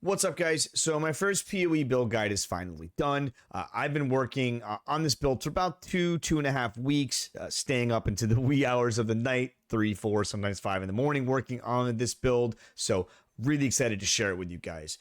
What's up, guys? So my first PoE build guide is finally done. I've been working on this build for about two and a half weeks, staying up into the wee hours of the night, 3, 4, sometimes 5 in the morning, working on this build. So really excited to share it with you guys.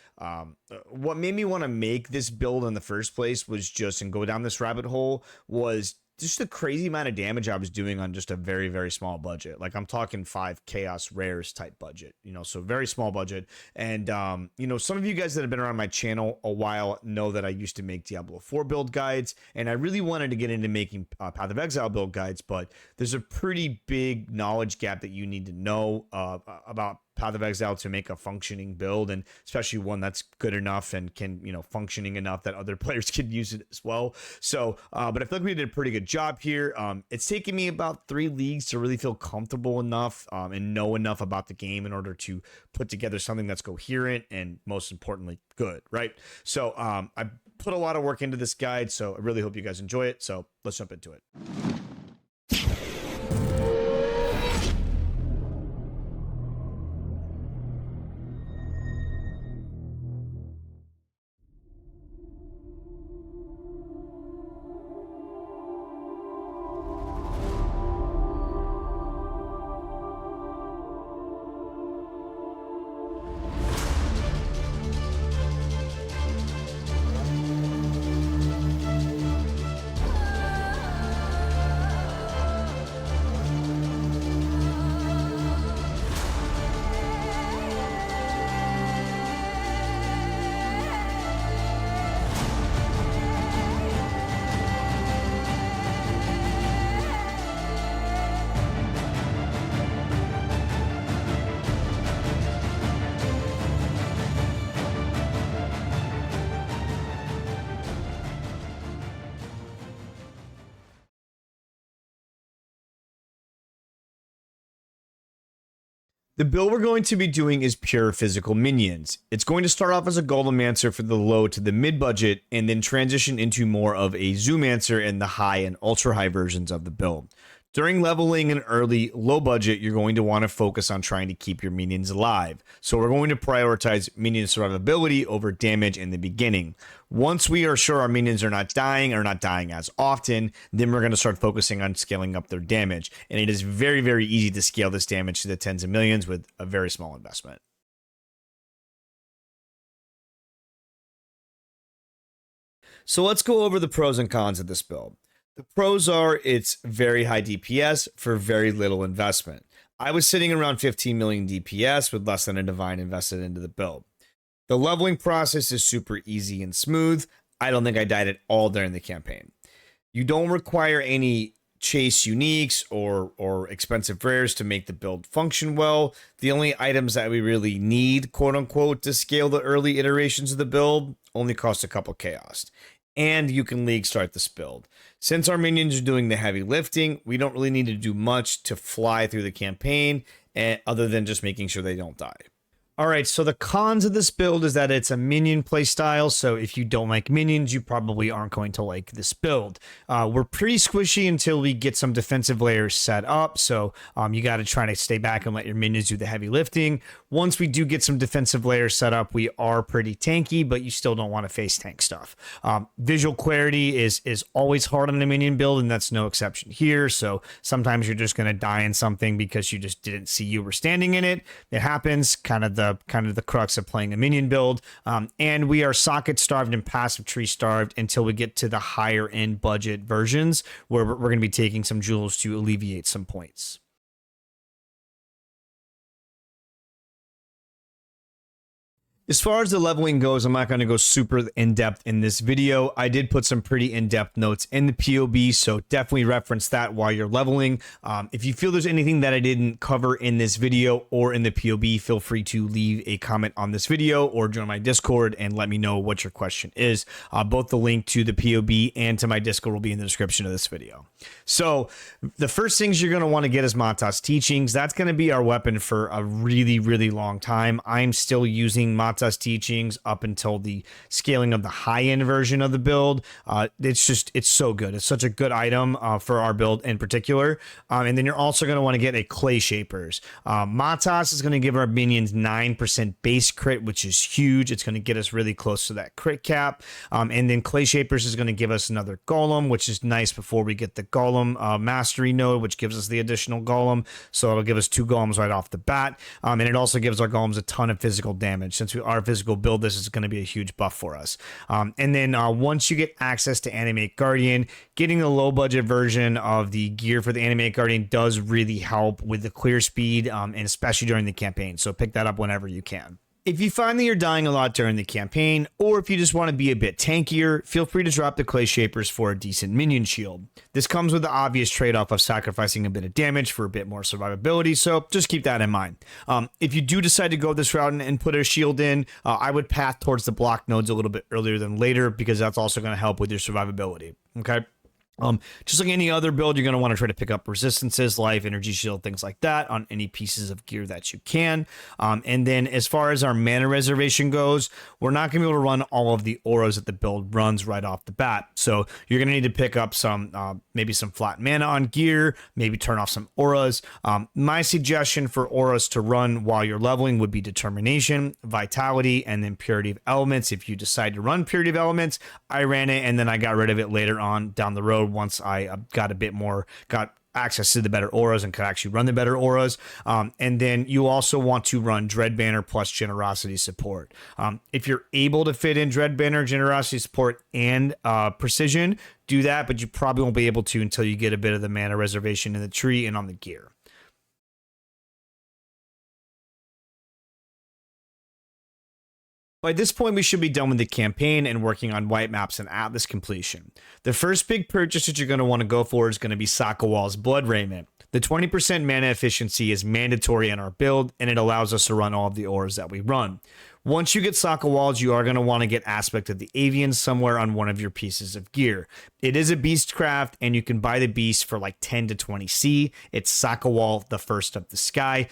What made me want to make this build in the first place was just, and go down this rabbit hole, was just the crazy amount of damage I was doing on just a very, very small budget. Like I'm talking 5 chaos rares type budget, so very small budget. And, some of you guys that have been around my channel a while know that I used to make Diablo 4 build guides, and I really wanted to get into making Path of Exile build guides, but there's a pretty big knowledge gap that you need to know about Path of Exile to make a functioning build, and especially one that's good enough and can, functioning enough that other players can use it as well. So, but I feel like we did a pretty good job here. It's taken me about 3 leagues to really feel comfortable enough and know enough about the game in order to put together something that's coherent and, most importantly, good, right? So I put a lot of work into this guide, so I really hope you guys enjoy it. So let's jump into it. The build we're going to be doing is pure physical minions. It's going to start off as a Goldemancer for the low to the mid budget, and then transition into more of a Zoomancer in the high and ultra high versions of the build. During leveling and early low budget, you're going to want to focus on trying to keep your minions alive. So we're going to prioritize minion survivability over damage in the beginning. Once we are sure our minions are not dying or not dying as often, then we're going to start focusing on scaling up their damage. And it is very, very easy to scale this damage to the tens of millions with a very small investment. So let's go over the pros and cons of this build. The pros are it's very high DPS for very little investment. I was sitting around 15 million DPS with less than a divine invested into the build. The leveling process is super easy and smooth. I don't think I died at all during the campaign. You don't require any chase uniques or expensive rares to make the build function well. The only items that we really need, quote unquote, to scale the early iterations of the build only cost a couple chaos. And you can league start this build. Since our minions are doing the heavy lifting, we don't really need to do much to fly through the campaign, other than just making sure they don't die. All right, so the cons of this build is that it's a minion playstyle, so if you don't like minions, you probably aren't going to like this build. We're pretty squishy until we get some defensive layers set up, so you got to try to stay back and let your minions do the heavy lifting. Once we do get some defensive layers set up, we are pretty tanky, but you still don't want to face tank stuff. Visual clarity is always hard on a minion build, and that's no exception here, so sometimes you're just going to die in something because you just didn't see you were standing in it. It happens, kind of the crux of playing a minion build. And we are socket starved and passive tree starved until we get to the higher end budget versions, where we're going to be taking some jewels to alleviate some points. As far as the leveling goes, I'm not going to go super in-depth in this video. I did put some pretty in-depth notes in the POB, so definitely reference that while you're leveling. If you feel there's anything that I didn't cover in this video or in the POB, feel free to leave a comment on this video or join my Discord and let me know what your question is. Both the link to the POB and to my Discord will be in the description of this video. So the first things you're going to want to get is Montage teachings. That's going to be our weapon for a really, really long time. I'm still using Montage Montage teachings up until the scaling of the high-end version of the build. It's so good. It's such a good item for our build in particular. And then you're also going to want to get a Clay Shapers. Montage is going to give our minions 9% base crit, which is huge. It's going to get us really close to that crit cap. And then Clay Shapers is going to give us another Golem, which is nice before we get the Golem Mastery node, which gives us the additional Golem. So it'll give us 2 Golems right off the bat. And it also gives our Golems a ton of physical damage. Since we are physical build, this is going to be a huge buff for us. And then once you get access to Animate Guardian, getting the low budget version of the gear for the Animate Guardian does really help with the clear speed, and especially during the campaign. So pick that up whenever you can. If you find that you're dying a lot during the campaign, or if you just want to be a bit tankier, feel free to drop the Clay Shapers for a decent minion shield. This comes with the obvious trade-off of sacrificing a bit of damage for a bit more survivability, so just keep that in mind. If you do decide to go this route and put a shield in, I would path towards the block nodes a little bit earlier than later, because that's also going to help with your survivability, okay? Just like any other build, you're going to want to try to pick up resistances, life, energy shield, things like that on any pieces of gear that you can. And then as far as our mana reservation goes, we're not going to be able to run all of the auras that the build runs right off the bat. So you're going to need to pick up some, maybe some flat mana on gear, maybe turn off some auras. My suggestion for auras to run while you're leveling would be Determination, Vitality, and then Purity of Elements. If you decide to run Purity of Elements, I ran it and then I got rid of it later on down the road once I got access to the better auras and could actually run the better auras. And then you also want to run Dread Banner plus Generosity support. If you're able to fit in Dread Banner, Generosity support, and Precision, do that, but you probably won't be able to until you get a bit of the mana reservation in the tree and on the gear. By this point, we should be done with the campaign and working on white maps and Atlas completion. The first big purchase that you're going to want to go for is going to be Sakawal's Blood Raiment. The 20% mana efficiency is mandatory in our build, and it allows us to run all of the auras that we run. Once you get Sakawals, you are going to want to get Aspect of the Avian somewhere on one of your pieces of gear. It is a beast craft, and you can buy the beast for like 10 to 20C. It's Sakawal, the first of the sky.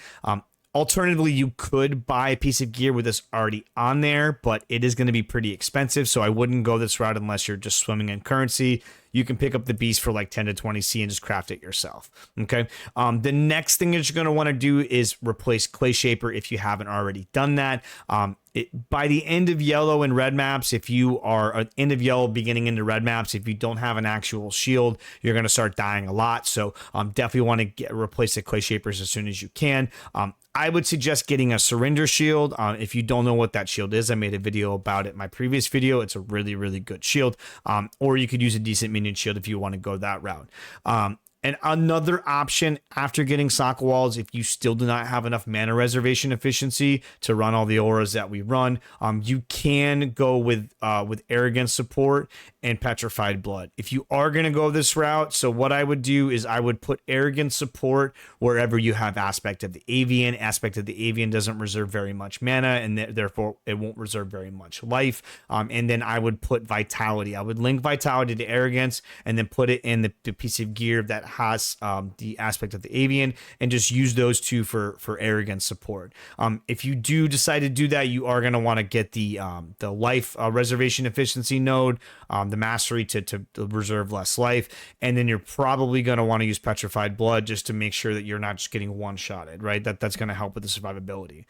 Alternatively, you could buy a piece of gear with this already on there, but it is going to be pretty expensive, so I wouldn't go this route unless you're just swimming in currency. You can pick up the beast for like 10 to 20C and just craft it yourself, okay? The next thing that you're going to want to do is replace Clay Shaper if you haven't already done that. By the end of yellow and red maps, if you are end of yellow beginning into red maps, if you don't have an actual shield, you're going to start dying a lot. So definitely want to replace the Clay Shapers as soon as you can. I would suggest getting a Surrender Shield. If you don't know what that shield is, I made a video about it in my previous video. It's a really, really good shield. Or you could use a decent minion shield if you want to go that route. And another option after getting Sakawals, if you still do not have enough mana reservation efficiency to run all the auras that we run, you can go with Arrogance support and Petrified Blood. If you are going to go this route, so what I would do is I would put Arrogance support wherever you have Aspect of the Avian. Aspect of the Avian doesn't reserve very much mana, and therefore it won't reserve very much life. And then I would put Vitality. I would link Vitality to Arrogance and then put it in the piece of gear that has the Aspect of the Avian, and just use those two for Arrogance support. If you do decide to do that, you are going to want to get the life reservation efficiency node, the mastery to reserve less life, and then you're probably going to want to use Petrified Blood just to make sure that you're not just getting one-shotted, right? That's going to help with the survivability.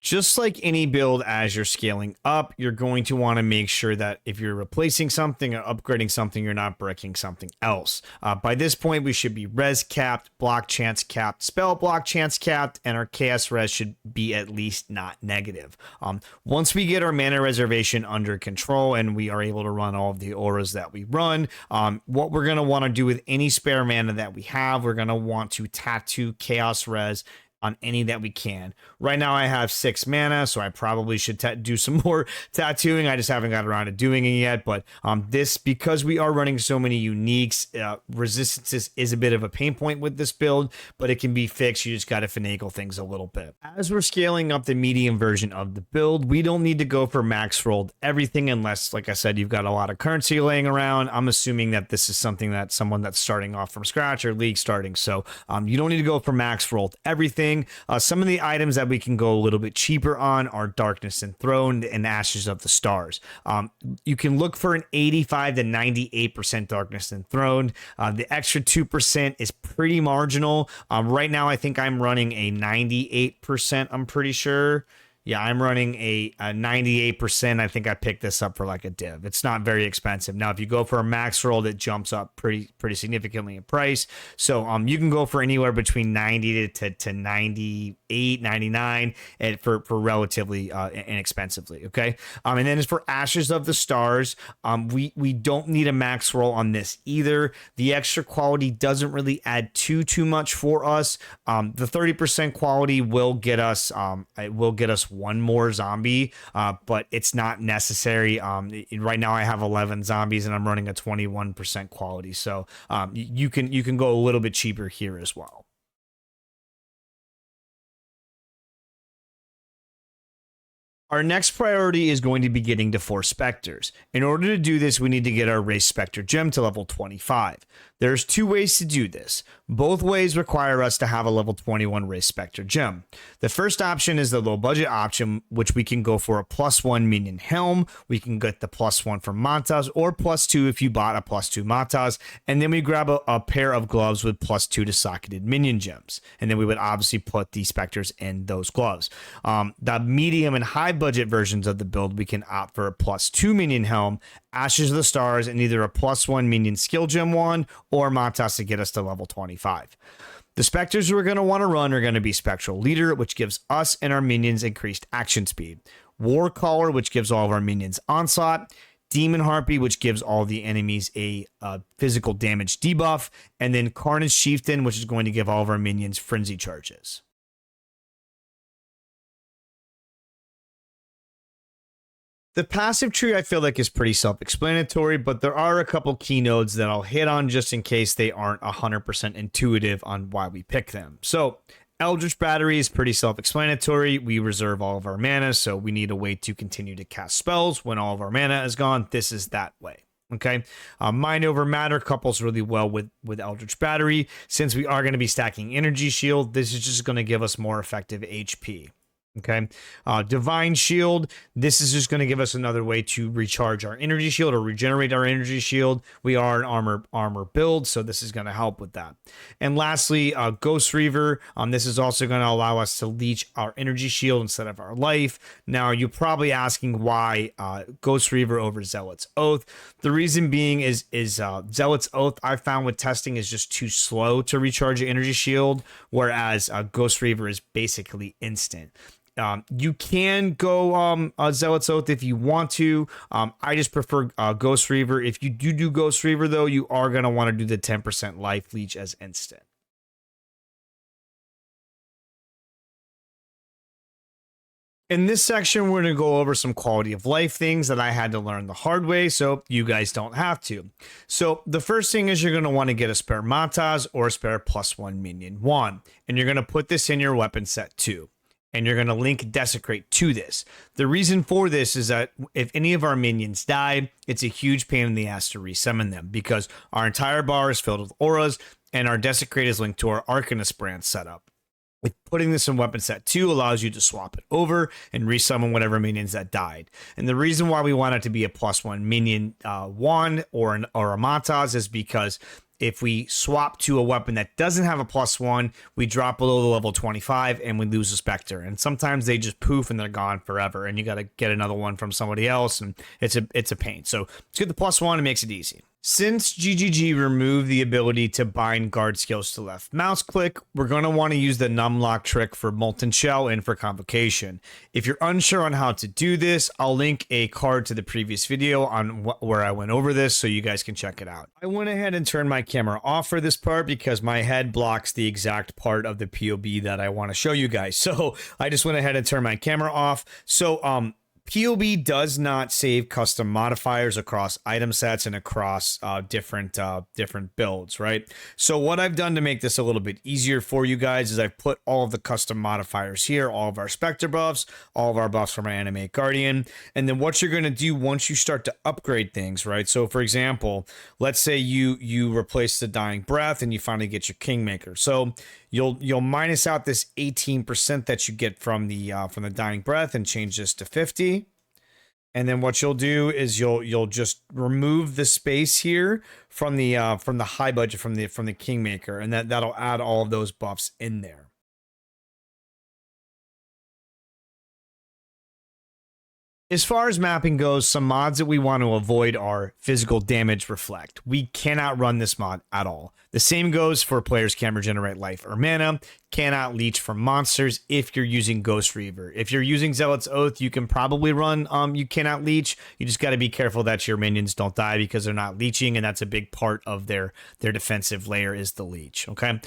Just like any build, as you're scaling up, you're going to want to make sure that if you're replacing something or upgrading something, you're not breaking something else. By this point, we should be res capped, block chance capped, spell block chance capped, and our chaos res should be at least not negative. Once we get our mana reservation under control and we are able to run all of the auras that we run, what we're going to want to do with any spare mana that we have, we're going to want to tattoo chaos res on any that we can. Right now I have 6 mana, so I probably should do some more tattooing. I just haven't got around to doing it yet, but this, because we are running so many uniques, resistances is a bit of a pain point with this build, but it can be fixed. You just got to finagle things a little bit. As we're scaling up the medium version of the build, we don't need to go for max rolled everything unless, like I said, you've got a lot of currency laying around. I'm assuming that this is something that someone that's starting off from scratch or league starting, so you don't need to go for max rolled everything. Some of the items that we can go a little bit cheaper on are Darkness Enthroned and Ashes of the Stars. You can look for an 85 to 98% Darkness Enthroned. The extra 2% is pretty marginal. Right now I think I'm running a 98%, I'm pretty sure. Yeah, I'm running a 98%. I think I picked this up for like a div. It's not very expensive. Now, if you go for a max roll, it jumps up pretty significantly in price. So you can go for anywhere between 90 to 98, 99 and for relatively inexpensively, okay? And then as for Ashes of the Stars, we don't need a max roll on this either. The extra quality doesn't really add too much for us. The 30% quality will get us one more zombie, but it's not necessary. Right now I have 11 zombies and I'm running a 21% quality, so you can go a little bit cheaper here as well. Our next priority is going to be getting to 4 Spectres. In order to do this, we need to get our Race Spectre gem to level 25. There's 2 ways to do this. Both ways require us to have a level 21 Race Spectre gem. The first option is the low budget option, which we can go for a +1 minion helm. We can get the +1 from Montage, or +2 if you bought a +2 Montage, and then we grab a pair of gloves with +2 to socketed minion gems. And then we would obviously put the Spectres in those gloves. The medium and high budget versions of the build, we can opt for a +2 minion helm, Ashes of the Stars, and either a +1 minion skill gem wand or Montage to get us to level 25. The Spectres we're going to want to run are going to be Spectral Leader, which gives us and our minions increased action speed, War Caller, which gives all of our minions onslaught, Demon Harpy, which gives all the enemies a physical damage debuff, and then Carnage Chieftain, which is going to give all of our minions frenzy charges. The passive tree I feel like is pretty self-explanatory, but there are a couple key nodes that I'll hit on just in case they aren't 100% intuitive on why we pick them. So Eldritch Battery is pretty self-explanatory. We reserve all of our mana, so we need a way to continue to cast spells when all of our mana is gone. This is that way. Okay, Mind Over Matter couples really well with Eldritch Battery. Since we are going to be stacking Energy Shield, this is just going to give us more effective HP. Okay, Divine Shield, this is just going to give us another way to recharge our energy shield or regenerate our energy shield. We are an armor build, so this is going to help with that. And lastly, Ghost Reaver, this is also going to allow us to leech our energy shield instead of our life. Now, you're probably asking why Ghost Reaver over Zealot's Oath. The reason being is Zealot's Oath, I found with testing, is just too slow to recharge your energy shield, whereas Ghost Reaver is basically instant. You can go Zealot's Oath if you want to. I just prefer Ghost Reaver. If you do Ghost Reaver, though, you are going to want to do the 10% life leech as instant. In this section, we're going to go over some quality of life things that I had to learn the hard way, so you guys don't have to. So the first thing is you're going to want to get a spare Montage or a spare +1 minion wand, and you're going to put this in your weapon set too. And you're going to link Desecrate to this. The reason for this is that if any of our minions die, it's a huge pain in the ass to resummon them because our entire bar is filled with auras and our Desecrate is linked to our Arcanist brand setup. Putting this in weapon set 2 allows you to swap it over and resummon whatever minions that died. And the reason why we want it to be a +1 minion wand or a Montage is because if we swap to a weapon that doesn't have a +1, we drop below the level 25 and we lose a Spectre. And sometimes they just poof and they're gone forever. And you got to get another one from somebody else. And it's a pain. So let's get the +1, it makes it easy. Since GGG removed the ability to bind guard skills to left mouse click, we're going to want to use the numlock trick for Molten Shell and for Convocation. If you're unsure on how to do this, I'll link a card to the previous video on where I went over this so you guys can check it out. I went ahead and turned my camera off for this part because my head blocks the exact part of the POB that I want to show you guys. So I just went ahead and turned my camera off. So, POB does not save custom modifiers across item sets and across different builds, right? So what I've done to make this a little bit easier for you guys is I've put all of the custom modifiers here, all of our Spectre buffs, all of our buffs from our Animate Guardian, and then what you're going to do once you start to upgrade things, right? So for example, let's say you replace the Dying Breath and you finally get your Kingmaker. So you'll minus out this 18% that you get from the Dying Breath and change this to 50. And then what you'll do is you'll just remove the space here from the high budget from the Kingmaker, and that'll add all of those buffs in there. As far as mapping goes, some mods that we want to avoid are Physical Damage Reflect. We cannot run this mod at all. The same goes for players can't regenerate life or mana, cannot leech from monsters if you're using Ghost Reaver. If you're using Zealot's Oath, you can probably run you cannot leech. You just got to be careful that your minions don't die because they're not leeching, and that's a big part of their defensive layer is the leech, okay?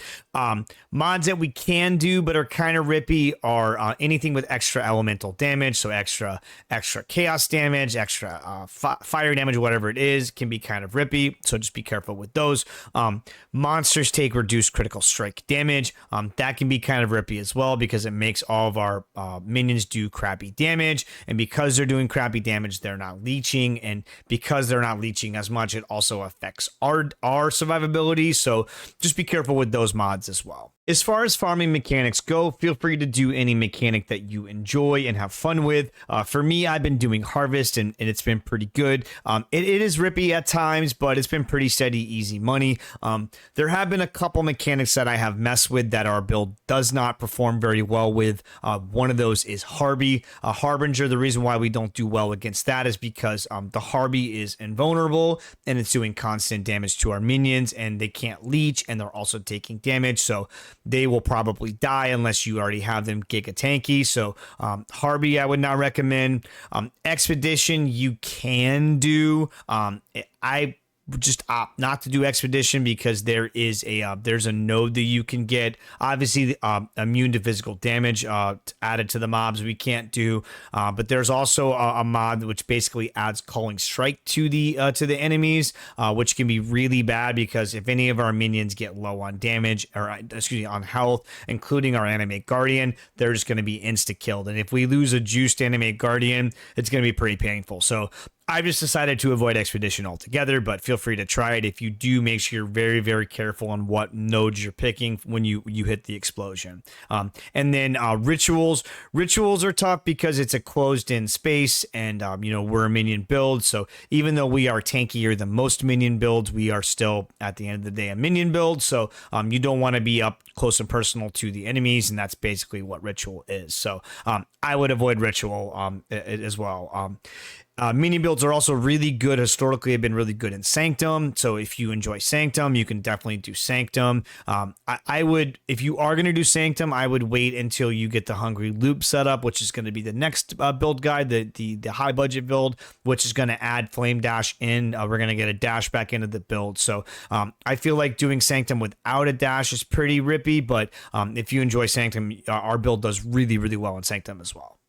Mods that we can do but are kind of rippy are anything with extra elemental damage, so extra chaos damage, extra fire damage, whatever it is, can be kind of rippy, so just be careful with those. Monsters take reduced critical strike damage. That can be kind of rippy as well because it makes all of our minions do crappy damage, and because they're doing crappy damage, they're not leeching, and because they're not leeching as much, it also affects our survivability, so just be careful with those mods as well. As far as farming mechanics go, feel free to do any mechanic that you enjoy and have fun with. For me, I've been doing Harvest, and it's been pretty good. It is rippy at times, but it's been pretty steady, easy money. There have been a couple mechanics that I have messed with that our build does not perform very well with. One of those is Harby. Harbinger, the reason why we don't do well against that is because the Harby is invulnerable, and it's doing constant damage to our minions, and they can't leech, and they're also taking damage, so they will probably die unless you already have them giga tanky. So Harby I would not recommend. Expedition you can do. I just opt not to do Expedition because there is there's a node that you can get. Obviously, immune to physical damage added to the mobs we can't do, but there's also a mod which basically adds Calling Strike to the enemies, which can be really bad because if any of our minions get low on damage or excuse me on health, including our Animate Guardian, they're just going to be insta killed, and if we lose a juiced Animate Guardian, it's going to be pretty painful. So I've just decided to avoid Expedition altogether, but feel free to try it. If you do, make sure you're very, very careful on what nodes you're picking when you hit the explosion. And then Rituals. Rituals are tough because it's a closed-in space, and we're a minion build, so even though we are tankier than most minion builds, we are still, at the end of the day, a minion build, so you don't want to be up close and personal to the enemies, and that's basically what Ritual is. So I would avoid Ritual as well. Minion builds are also really good. Historically, have been really good in Sanctum. So if you enjoy Sanctum, you can definitely do Sanctum. I would, if you are going to do Sanctum, I would wait until you get the Hungry Loop set up, which is going to be the next build guide, the high budget build, which is going to add Flame Dash in. We're going to get a dash back into the build. So I feel like doing Sanctum without a dash is pretty rippy, but if you enjoy Sanctum, our build does really, really well in Sanctum as well.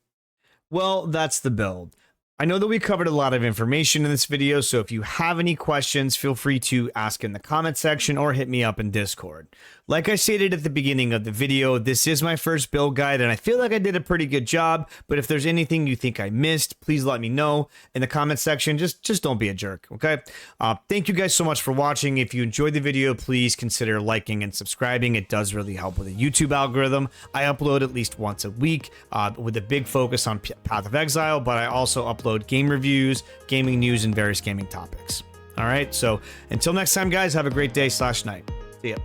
Well, that's the build. I know that we covered a lot of information in this video, so if you have any questions, feel free to ask in the comment section or hit me up in Discord. Like I stated at the beginning of the video, this is my first build guide, and I feel like I did a pretty good job, but if there's anything you think I missed, please let me know in the comment section. Just don't be a jerk, okay? Thank you guys so much for watching. If you enjoyed the video, please consider liking and subscribing. It does really help with the YouTube algorithm. I upload at least once a week with a big focus on Path of Exile, but I also upload game reviews, gaming news, and various gaming topics. All right, so until next time, guys, have a great day/night. See ya.